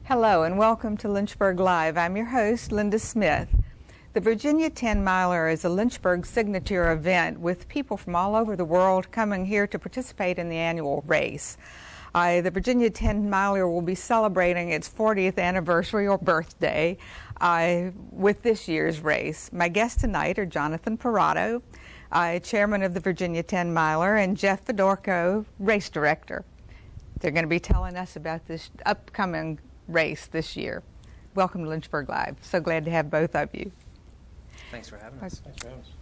Hello and welcome to Lynchburg Live. I'm your host, Linda Smith. The Virginia 10 Miler is a Lynchburg signature event with people from all over the world coming here to participate in the annual race. The Virginia 10 Miler will be celebrating its 40th anniversary or birthday with this year's race. My guests tonight are Jonathan Perrotto, chairman of the Virginia 10 Miler, and Jeff Fedorko, race director. They're going to be telling us about this upcoming race this year. Welcome to Lynchburg Live. So glad to have both of you. Thanks for having us.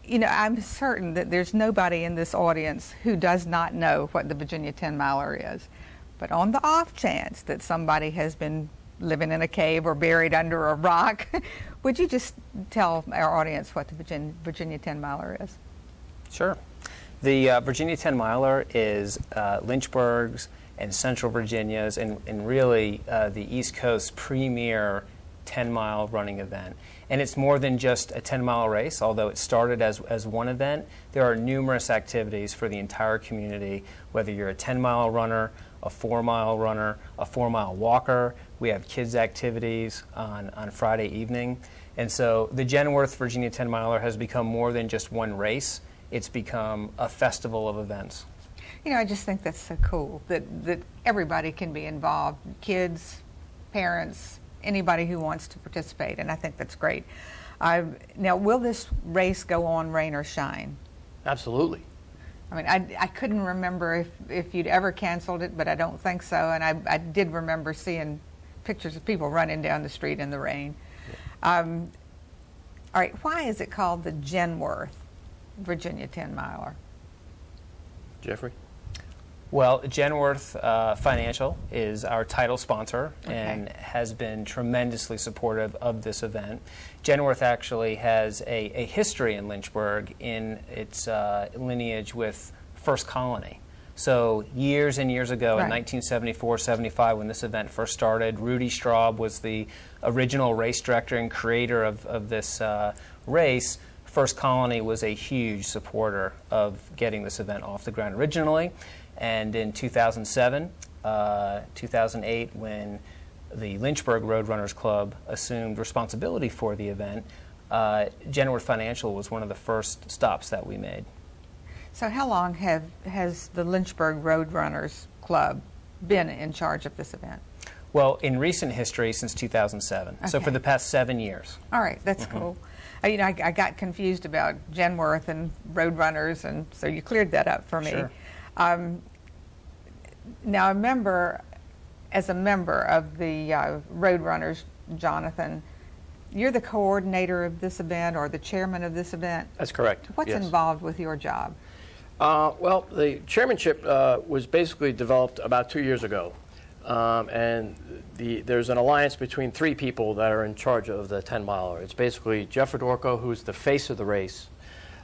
You know, I'm certain that there's nobody in this audience who does not know what the Virginia 10 Miler is. But on the off chance that somebody has been living in a cave or buried under a rock, would you just tell our audience what the Virginia 10 Miler is? Sure. The Virginia 10 Miler is Lynchburg's and Central Virginia's and really the East Coast's premier 10-mile running event. And it's more than just a 10-mile race, although it started as one event. There are numerous activities for the entire community, whether you're a 10-mile runner, a 4-mile runner, a 4-mile walker. We have kids' activities on Friday evening. And so the Genworth Virginia 10 Miler has become more than just one race. It's become a festival of events. You know, I just think that's so cool that everybody can be involved, kids, parents, anybody who wants to participate, and I think that's great. Now, will this race go on rain or shine? Absolutely. I mean, I couldn't remember if you'd ever canceled it, but I don't think so, and I did remember seeing pictures of people running down the street in the rain. Yeah. All right, why is it called the Genworth Virginia 10 Miler? Jeffrey? Well, Genworth Financial is our title sponsor and Okay. has been tremendously supportive of this event. Genworth actually has a history in Lynchburg in its lineage with First Colony. So years and years ago, in 1974-75, when this event first started, Rudy Straub was the original race director and creator of this race. First Colony was a huge supporter of getting this event off the ground originally. And in 2007, 2008, when the Lynchburg Roadrunners Club assumed responsibility for the event, Genworth Financial was one of the first stops that we made. So how long has the Lynchburg Roadrunners Club been in charge of this event? Well, in recent history, since 2007. Okay. So for the past 7 years. All right, that's cool. You know, I got confused about Genworth and Roadrunners, and so you cleared that up for me. Sure. Now, as a member of the Roadrunners, Jonathan, you're the coordinator of this event or the chairman of this event? That's correct. What's yes. involved with your job? Well, the chairmanship was basically developed about 2 years ago. And there's an alliance between 3 people that are in charge of the 10 Miler. It's basically Jeff Fedorko, who's the face of the race,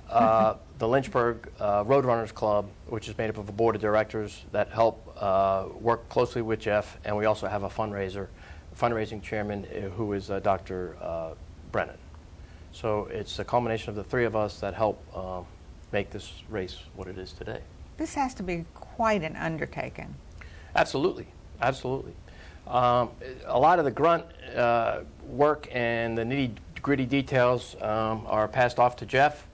the Lynchburg Roadrunners Club, which is made up of a board of directors that help work closely with Jeff, and we also have a fundraising chairman who is Dr. Brennan. So it's a combination of the 3 of us that help make this race what it is today. This has to be quite an undertaking. Absolutely. Absolutely. A lot of the grunt work and the nitty-gritty details are passed off to Jeff,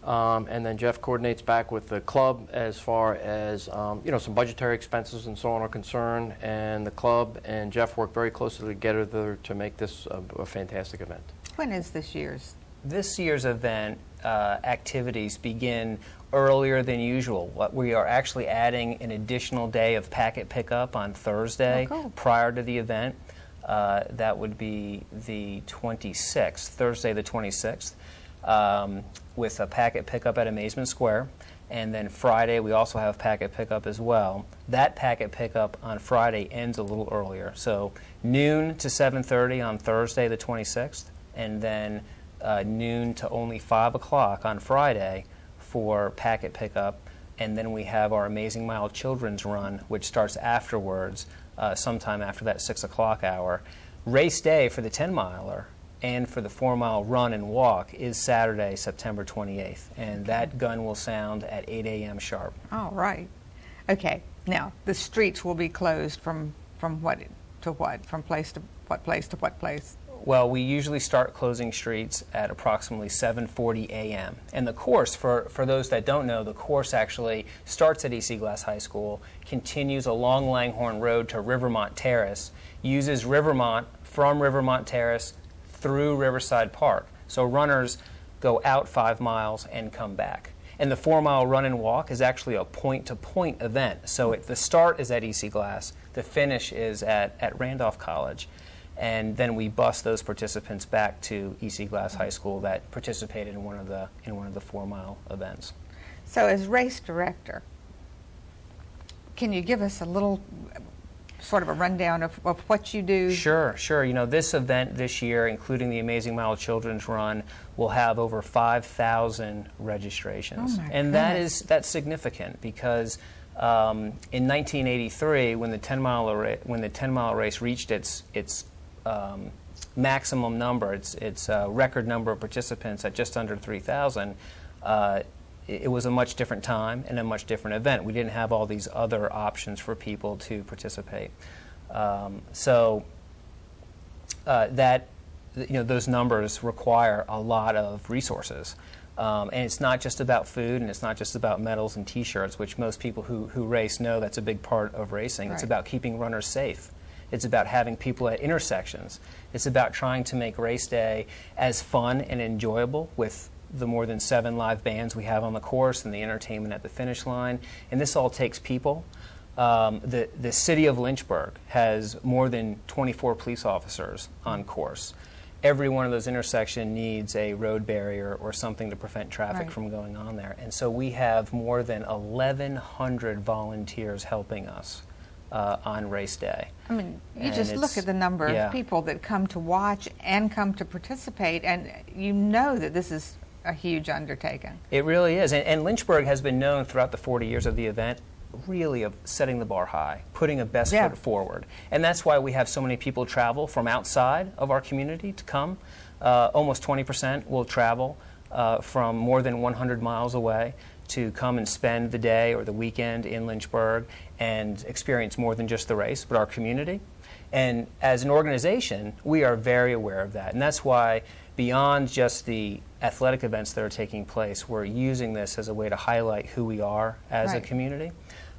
and then Jeff coordinates back with the club as far as some budgetary expenses and so on are concerned, and the club and Jeff work very closely together to make this a fantastic event. When is this year's? This year's event activities begin earlier than usual. We are actually adding an additional day of packet pickup on Thursday prior to the event. That would be the 26th, Thursday the 26th, with a packet pickup at Amazement Square. And then Friday we also have packet pickup as well. That packet pickup on Friday ends a little earlier. So noon to 7:30 on Thursday the 26th, and then noon to only 5 o'clock on Friday for packet pickup, and then we have our Amazing Mile Children's Run, which starts afterwards, sometime after that 6 o'clock hour. Race day for the 10-miler and for the 4-mile run and walk is Saturday, September 28th, and that gun will sound at 8 a.m. sharp. All right. Okay. Now, the streets will be closed from what to what? From place to what place to what place? Well, we usually start closing streets at approximately 7:40 a.m. And the course, for those that don't know, the course actually starts at E.C. Glass High School, continues along Langhorne Road to Rivermont Terrace, uses Rivermont from Rivermont Terrace through Riverside Park. So runners go out 5 miles and come back. And the 4-mile run and walk is actually a point-to-point event. So the start is at E.C. Glass, the finish is at Randolph College. And then we bus those participants back to E.C. Glass High School that participated in one of the 4-mile events. So as race director, can you give us a little sort of a rundown of what you do? Sure. You know, this event this year, including the Amazing Mile Children's Run, will have over 5,000 registrations. Oh my and goodness. that's significant because in 1983, when the 10-mile race reached its maximum number, its record number of participants at just under 3,000, it was a much different time and a much different event. We didn't have all these other options for people to participate. Those numbers require a lot of resources. And it's not just about food, and it's not just about medals and T-shirts, which most people who race know that's a big part of racing. Right. It's about keeping runners safe. It's about having people at intersections. It's about trying to make race day as fun and enjoyable with the more than 7 live bands we have on the course and the entertainment at the finish line. And this all takes people. The city of Lynchburg has more than 24 police officers on course. Every one of those intersections needs a road barrier or something to prevent traffic Right. from going on there. And so we have more than 1,100 volunteers helping us on race day. I mean, you And just look at the number of people that come to watch and come to participate, and you know that this is a huge undertaking. It really is. And Lynchburg has been known throughout the 40 years of the event really of setting the bar high, putting a best foot forward. And that's why we have so many people travel from outside of our community to come. Almost 20% will travel from more than 100 miles away to come and spend the day or the weekend in Lynchburg and experience more than just the race, but our community. And as an organization, we are very aware of that. And that's why beyond just the athletic events that are taking place, we're using this as a way to highlight who we are as a community.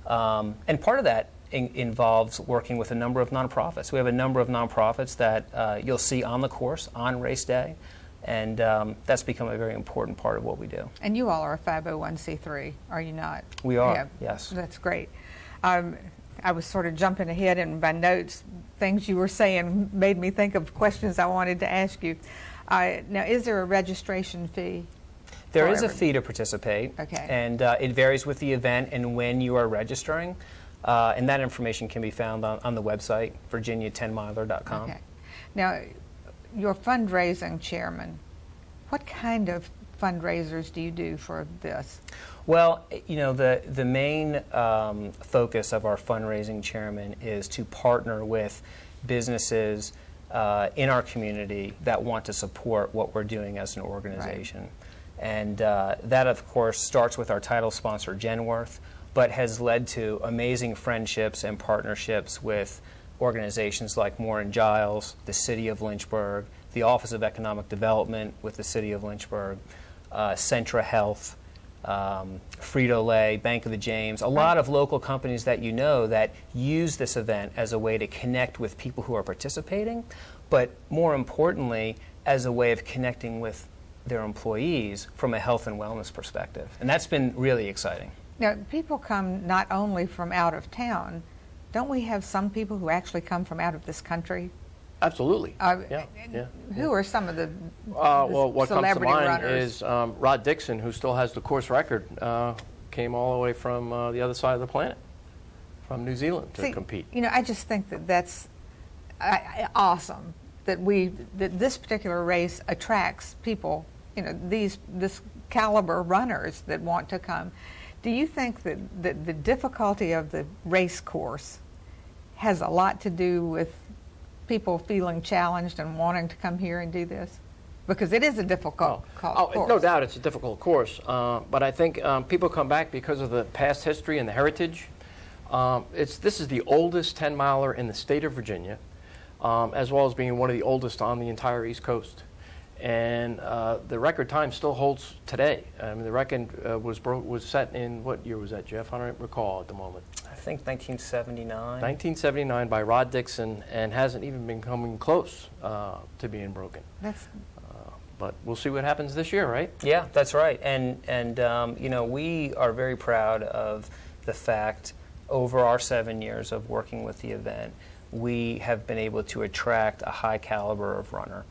And part of that involves working with a number of nonprofits. We have a number of nonprofits that you'll see on the course on race day. And that's become a very important part of what we do. And you all are a 501c3, are you not? We are, Yeah, yes. That's great. I was sort of jumping ahead in my notes. Things you were saying made me think of questions I wanted to ask you. Now, is there a registration fee? There is a fee to participate. Okay. And it varies with the event and when you are registering. And that information can be found on the website, virginia10miler.com. Okay. Now, your fundraising chairman, what kind of fundraisers do you do for this? Well, you know, the main focus of our fundraising chairman is to partner with businesses in our community that want to support what we're doing as an organization. Right. And that, of course, starts with our title sponsor, Genworth, but has led to amazing friendships and partnerships with organizations like Moore & Giles, the City of Lynchburg, the Office of Economic Development with the City of Lynchburg, Centra Health, Frito-Lay, Bank of the James, a lot of local companies that you know that use this event as a way to connect with people who are participating, but more importantly, as a way of connecting with their employees from a health and wellness perspective. And that's been really exciting. Now, people come not only from out of town. Don't we have some people who actually come from out of this country? Absolutely. Who are some of the well, what comes to celebrity mind runners? is Rod Dixon, who still has the course record, came all the way from the other side of the planet, from New Zealand, to compete. You know, I just think that that's awesome that this particular race attracts people. You know, this caliber runners that want to come. Do you think that the difficulty of the race course has a lot to do with people feeling challenged and wanting to come here and do this? Because it is a difficult course. No doubt it's a difficult course. But I think people come back because of the past history and the heritage. This is the oldest 10-miler in the state of Virginia. as well as being one of the oldest on the entire East Coast. And the record time still holds today. I mean, the record was set in, what year was that, Jeff? I don't recall at the moment. I think 1979. 1979 by Rod Dixon, and hasn't even been coming close to being broken. But we'll see what happens this year, right? Yeah, that's right. And you know, we are very proud of the fact over our 7 years of working with the event, we have been able to attract a high caliber of runner.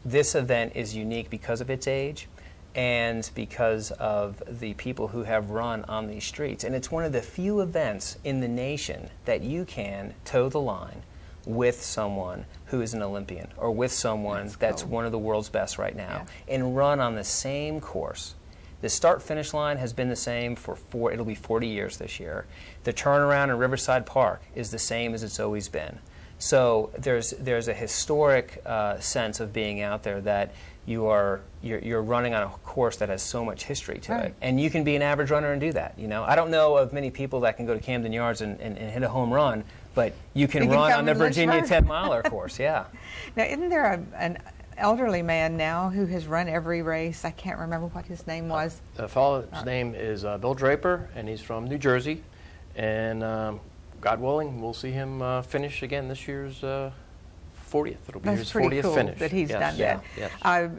This event is unique because of its age and because of the people who have run on these streets. And it's one of the few events in the nation that you can toe the line with someone who is an Olympian or with someone that's one of the world's best right now and run on the same course. The start-finish line has been the same for it'll be 40 years this year. The turnaround in Riverside Park is the same as it's always been. So there's a historic sense of being out there that you're running on a course that has so much history to it, and you can be an average runner and do that. You know, I don't know of many people that can go to Camden Yards and hit a home run, but you can run on the Virginia 10-miler course. Yeah. Now, isn't there an elderly man now who has run every race? I can't remember what his name was. The fellow's name is Bill Draper, and he's from New Jersey, and God willing, we'll see him finish again this year's 40th. It'll be his 40th cool finish. That he's done that. Yes. All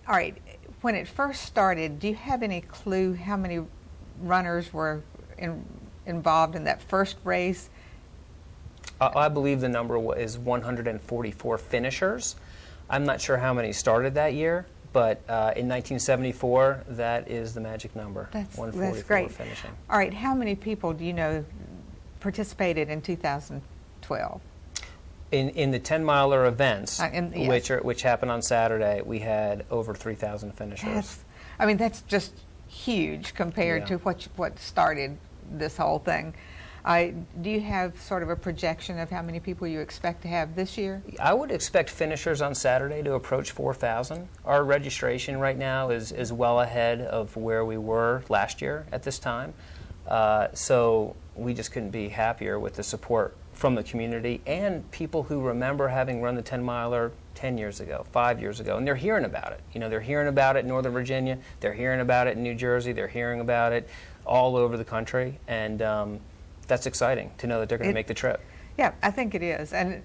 right. When it first started, do you have any clue how many runners were involved in that first race? I believe the number is 144 finishers. I'm not sure how many started that year, but in 1974, that is the magic number. 144 that's great. Finishing. All right. How many people do you know participated in 2012? In the 10-miler events, yes. which happened on Saturday, we had over 3,000 finishers. That's just huge compared to what started this whole thing. Do you have sort of a projection of how many people you expect to have this year? I would expect finishers on Saturday to approach 4,000. Our registration right now is well ahead of where we were last year at this time. So we just couldn't be happier with the support from the community and people who remember having run the 10-miler 10 years ago, 5 years ago, and they're hearing about it. You know, they're hearing about it in Northern Virginia, they're hearing about it in New Jersey, they're hearing about it all over the country, and that's exciting to know that they're going to make the trip. Yeah, I think it is, and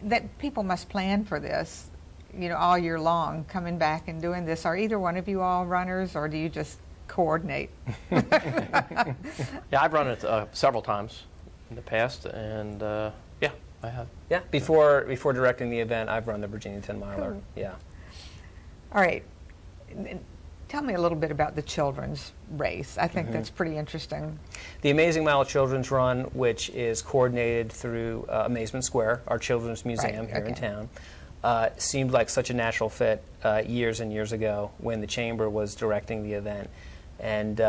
that people must plan for this, you know, all year long, coming back and doing this. Are either one of you all runners, or do you just coordinate? Yeah, I've run it several times in the past, and I have. Yeah, before directing the event, I've run the Virginia 10-miler. Cool. Yeah. All right. Tell me a little bit about the children's race. I think that's pretty interesting. The Amazing Mile Children's Run, which is coordinated through Amazement Square, our children's museum here in town, seemed like such a natural fit years and years ago when the Chamber was directing the event. And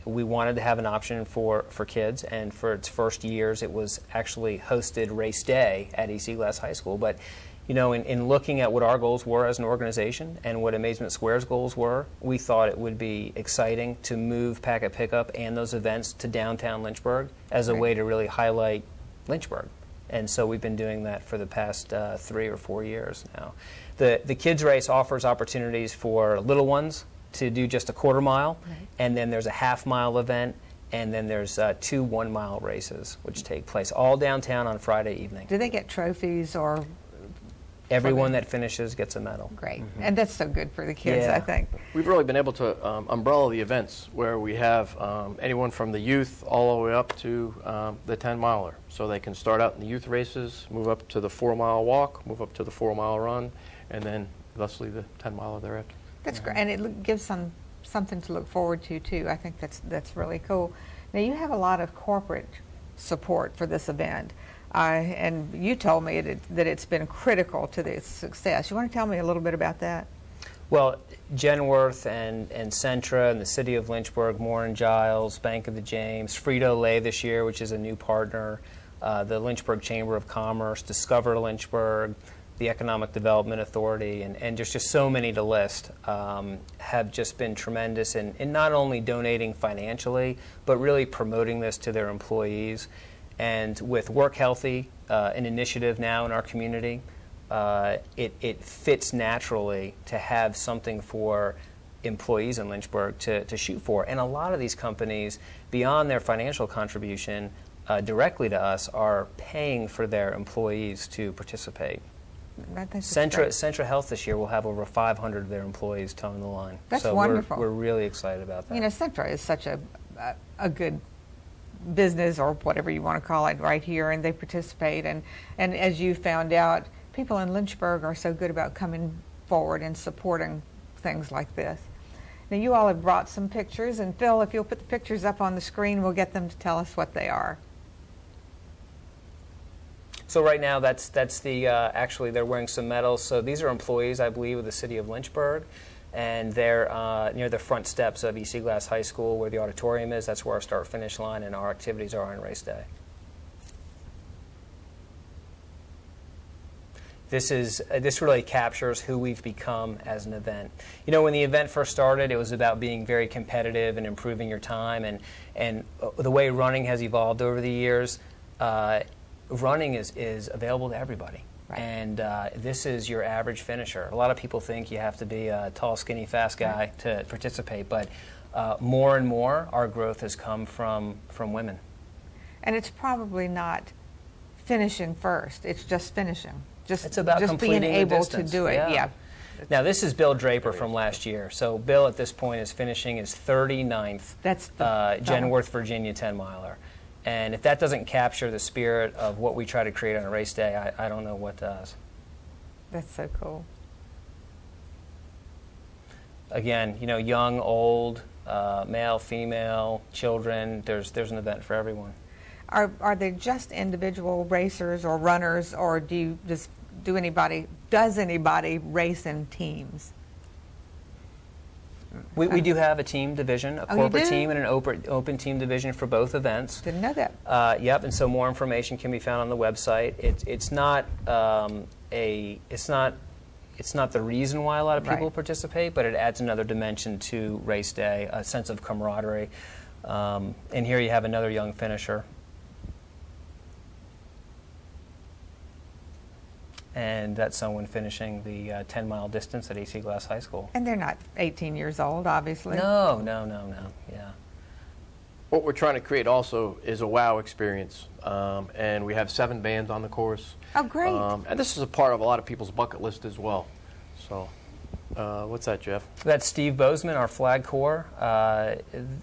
we wanted to have an option for kids, and for its first years it was actually hosted race day at East Glass High School. But you know, in looking at what our goals were as an organization and what Amazement Square's goals were, we thought it would be exciting to move Packet Pickup and those events to downtown Lynchburg as a way to really highlight Lynchburg. And so we've been doing that for the past 3 or 4 years now. The kids race offers opportunities for little ones to do just a quarter mile, and then there's a half-mile event, and then there's 2 one-mile races which take place all downtown on Friday evening. Do they get trophies or? Everyone that finishes gets a medal. Great. And that's so good for the kids, I think. We've really been able to umbrella the events where we have anyone from the youth all the way up to the 10-miler. So they can start out in the youth races, move up to the 4-mile walk, move up to the 4-mile run, and then thusly the 10-miler thereafter. That's great. And it gives something to look forward to, too. I think that's really cool. Now, you have a lot of corporate support for this event. And you told me that it's been critical to its success. You want to tell me a little bit about that? Well, Genworth and Centra and the City of Lynchburg, Moore & Giles, Bank of the James, Frito-Lay this year, which is a new partner, the Lynchburg Chamber of Commerce, Discover Lynchburg, the Economic Development Authority, and there's just so many to list, have just been tremendous in not only donating financially, but really promoting this to their employees. And with Work Healthy, an initiative now in our community, it fits naturally to have something for employees in Lynchburg to shoot for. And a lot of these companies, beyond their financial contribution directly to us, are paying for their employees to participate. Centra Health this year will have over 500 of their employees towing the line. That's so wonderful. We're really excited about that. You know, Centra is such a good business, or whatever you want to call it, right here, and they participate. And as you found out, people in Lynchburg are so good about coming forward and supporting things like this. Now, you all have brought some pictures, and Phil, if you'll put the pictures up on the screen, we'll get them to tell us what they are. So right now, that's the actually they're wearing some medals. So these are employees, I believe, of the city of Lynchburg, and they're near the front steps of EC Glass High School, where the auditorium is. That's where our start-finish line and our activities are on race day. This really captures who we've become as an event. You know, when the event first started, it was about being very competitive and improving your time, and the way running has evolved over the years. Running is available to everybody. Right. And this is your average finisher. A lot of people think you have to be a tall, skinny, fast guy to participate, but more and more our growth has come from women. And it's probably not finishing first. It's just finishing. It's about just being able to do it. Yeah. Now, this is Bill Draper from last year. So Bill at this point is finishing his 39th Genworth, Virginia 10-miler. And if that doesn't capture the spirit of what we try to create on a race day, I don't know what does. That's so cool. Again, you know, young, old, male, female, children, there's an event for everyone. Are they just individual racers or runners, or does anybody race in teams? We do have a team division, a corporate team and an open team division for both events. Didn't know that. Yep, and so more information can be found on the website. It's not the reason why a lot of people participate, but it adds another dimension to race day, a sense of camaraderie. And here you have another young finisher. And that's someone finishing the 10-mile distance at EC Glass High School. And they're not 18 years old, obviously. No. Yeah. What we're trying to create also is a wow experience. And we have 7 bands on the course. Oh, great. And this is a part of a lot of people's bucket list as well. So, what's that, Jeff? That's Steve Bozeman, our flag corps.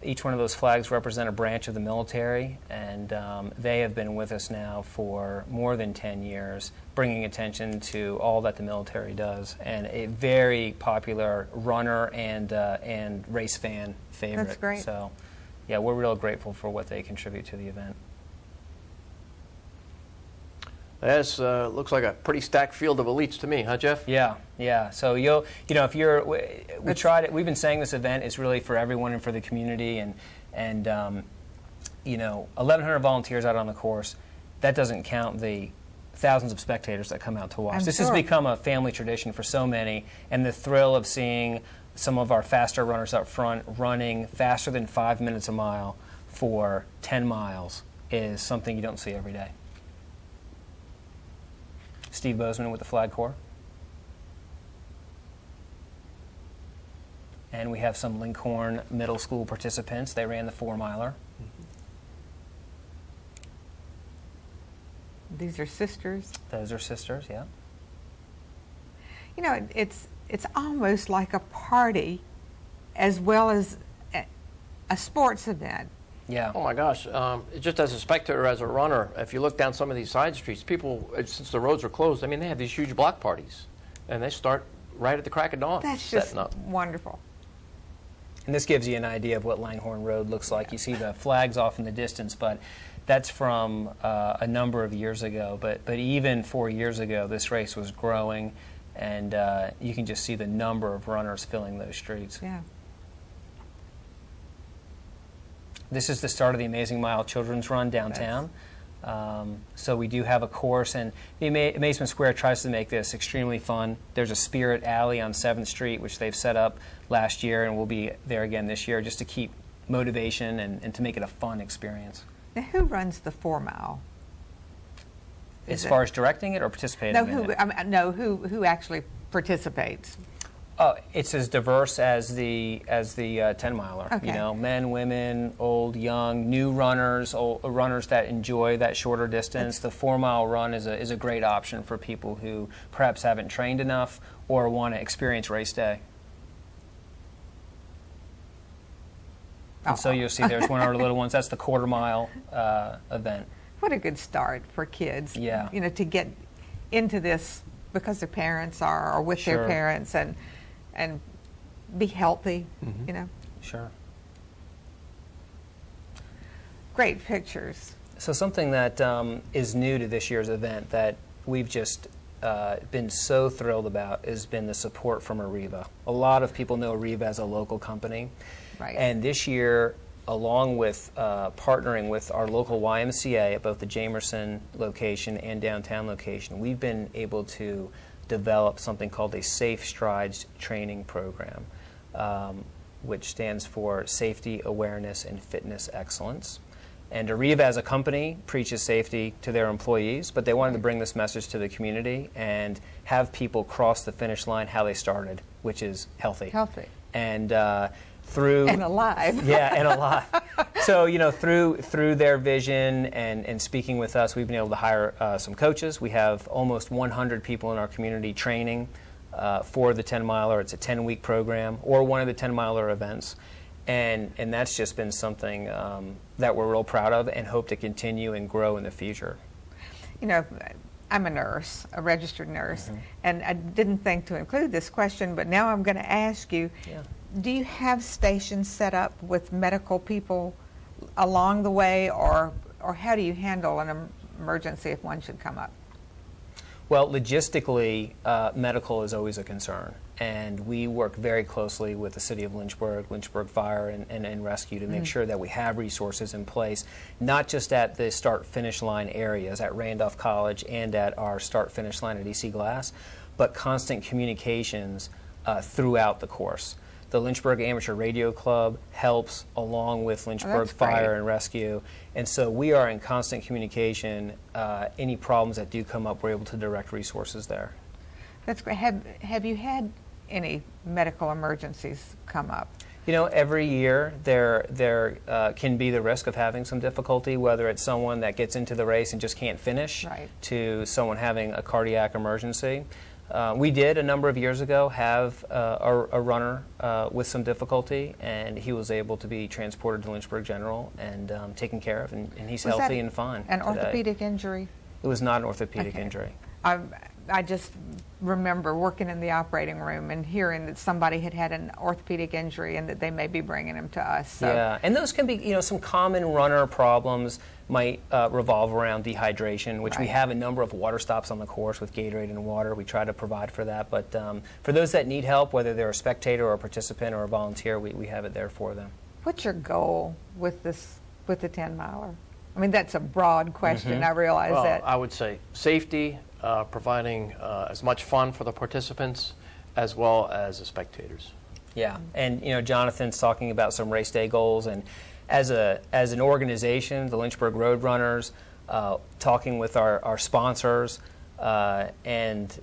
Each one of those flags represent a branch of the military, and they have been with us now for more than 10 years, bringing attention to all that the military does, and a very popular runner and race fan favorite. That's great. So, yeah, we're real grateful for what they contribute to the event. That looks like a pretty stacked field of elites to me, huh, Jeff? Yeah. So if you're, we've been saying this event is really for everyone and for the community, and 1,100 volunteers out on the course. That doesn't count the thousands of spectators that come out to watch. This has become a family tradition for so many, and the thrill of seeing some of our faster runners up front running faster than 5 minutes a mile for 10 miles is something you don't see every day. Steve Bozeman with the Flag Corps. And we have some Lincoln Middle School participants. They ran the 4-miler. These are sisters. Those are sisters, yeah. You know, it's almost like a party as well as a sports event. Yeah. Oh my gosh! Just as a spectator, as a runner, if you look down some of these side streets, people, since the roads are closed, I mean, they have these huge block parties, and they start right at the crack of dawn. That's just wonderful. And this gives you an idea of what Langhorne Road looks like. You see the flags off in the distance, but that's from a number of years ago. But even 4 years ago, this race was growing, and you can just see the number of runners filling those streets. Yeah. This is the start of the Amazing Mile Children's Run downtown. So we do have a course, and the Amazement Square tries to make this extremely fun. There's a Spirit Alley on 7th Street, which they've set up last year, and we'll be there again this year just to keep motivation and to make it a fun experience. Now, who runs the 4 mile? As far as directing it or participating in it? No, who actually participates? Oh, it's as diverse as the 10-miler. Okay. You know, men, women, old, young, new runners, runners that enjoy that shorter distance. The 4-mile run is a great option for people who perhaps haven't trained enough or want to experience race day. And so you'll see there's one of our little ones. That's the 1/4-mile event. What a good start for kids. Yeah. You know, to get into this because their parents are, or with their parents, and be healthy, you know. Sure. Great pictures. So something that is new to this year's event that we've just been so thrilled about has been the support from Arriva. A lot of people know Arriva as a local company. Right. And this year, along with partnering with our local YMCA at both the Jamerson location and downtown location, we've been able to develop something called a Safe Strides training program, which stands for Safety, Awareness, and Fitness Excellence. And Arriva as a company preaches safety to their employees, but they wanted to bring this message to the community and have people cross the finish line how they started, which is healthy. Healthy. And through and alive. Yeah, and alive. So, you know, through their vision and speaking with us, we've been able to hire some coaches. We have almost 100 people in our community training for the 10-miler. It's a 10-week program or one of the 10-miler events. And that's just been something that we're real proud of and hope to continue and grow in the future. You know, I'm a nurse, a registered nurse, and I didn't think to include this question, but now I'm going to ask you, do you have stations set up with medical people along the way, or how do you handle an emergency if one should come up? Well, logistically, medical is always a concern, and we work very closely with the City of Lynchburg, Lynchburg Fire and Rescue to make sure that we have resources in place, not just at the start-finish line areas at Randolph College and at our start-finish line at EC Glass, but constant communications throughout the course. The Lynchburg Amateur Radio Club helps along with Lynchburg Fire and Rescue. And so we are in constant communication. Any problems that do come up, we're able to direct resources there. That's great. Have you had any medical emergencies come up? You know, every year there can be the risk of having some difficulty, whether it's someone that gets into the race and just can't finish, to someone having a cardiac emergency. We did a number of years ago have a runner with some difficulty, and he was able to be transported to Lynchburg General and taken care of, and he's healthy and fine. An orthopedic injury? It was not an orthopedic injury. I just remember working in the operating room and hearing that somebody had had an orthopedic injury and that they may be bringing him to us. So. Yeah, and those can be, you know, some common runner problems might revolve around dehydration, which we have a number of water stops on the course with Gatorade and water. We try to provide for that. But for those that need help, whether they're a spectator or a participant or a volunteer, we have it there for them. What's your goal with the 10-miler? I mean, that's a broad question. I realize that. Well, I would say safety, providing as much fun for the participants as well as the spectators. Yeah, and you know, Jonathan's talking about some race day goals, and as an organization, the Lynchburg Roadrunners, talking with our sponsors and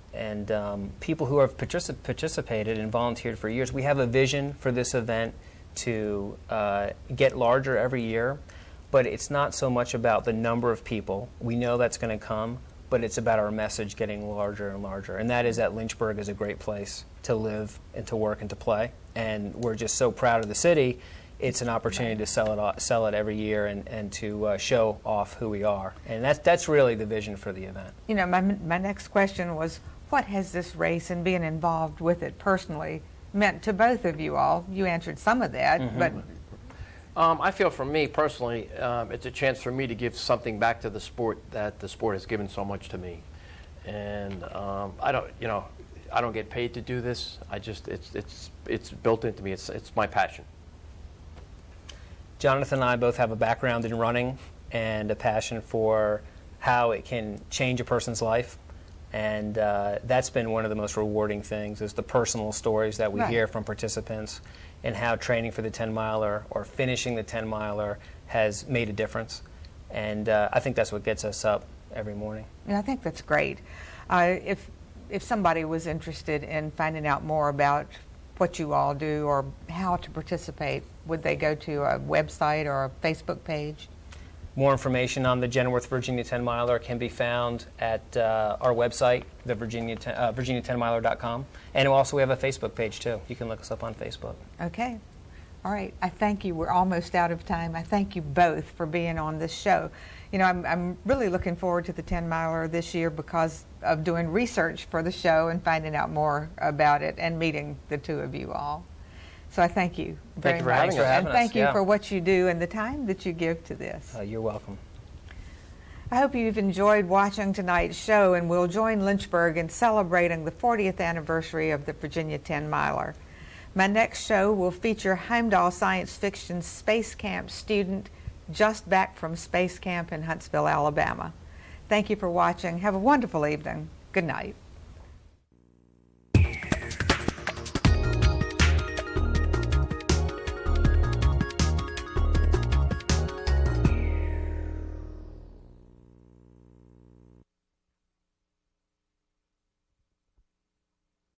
people who have participated and volunteered for years, we have a vision for this event to get larger every year, but it's not so much about the number of people. We know that's going to come, but it's about our message getting larger and larger, and that is that Lynchburg is a great place to live and to work and to play, and we're just so proud of the city. It's an opportunity to sell it every year and to show off who we are, and that's really the vision for the event. You know, my next question was, what has this race and being involved with it personally meant to both of you all? You answered some of that, but I feel for me personally, it's a chance for me to give something back to the sport that the sport has given so much to me, and I don't get paid to do this. It's built into me. It's my passion. Jonathan and I both have a background in running and a passion for how it can change a person's life, and that's been one of the most rewarding things, is the personal stories that we hear from participants and how training for the 10-miler or finishing the 10-miler has made a difference. And I think that's what gets us up every morning. Yeah, I think that's great. If somebody was interested in finding out more about what you all do or how to participate, would they go to a website or a Facebook page? More information on the Genworth Virginia 10 Miler can be found at our website, the virginia10miler.com. And also we have a Facebook page too. You can look us up on Facebook. Okay. All right. I thank you. We're almost out of time. I thank you both for being on this show. You know, I'm really looking forward to the 10 Miler this year because of doing research for the show and finding out more about it and meeting the two of you all. So I thank you very much. Thanks for having us. And thank you for what you do and the time that you give to this. You're welcome. I hope you've enjoyed watching tonight's show, and we'll join Lynchburg in celebrating the 40th anniversary of the Virginia 10 Miler. My next show will feature Heimdall Science Fiction Space Camp student just back from Space Camp in Huntsville, Alabama. Thank you for watching. Have a wonderful evening. Good night.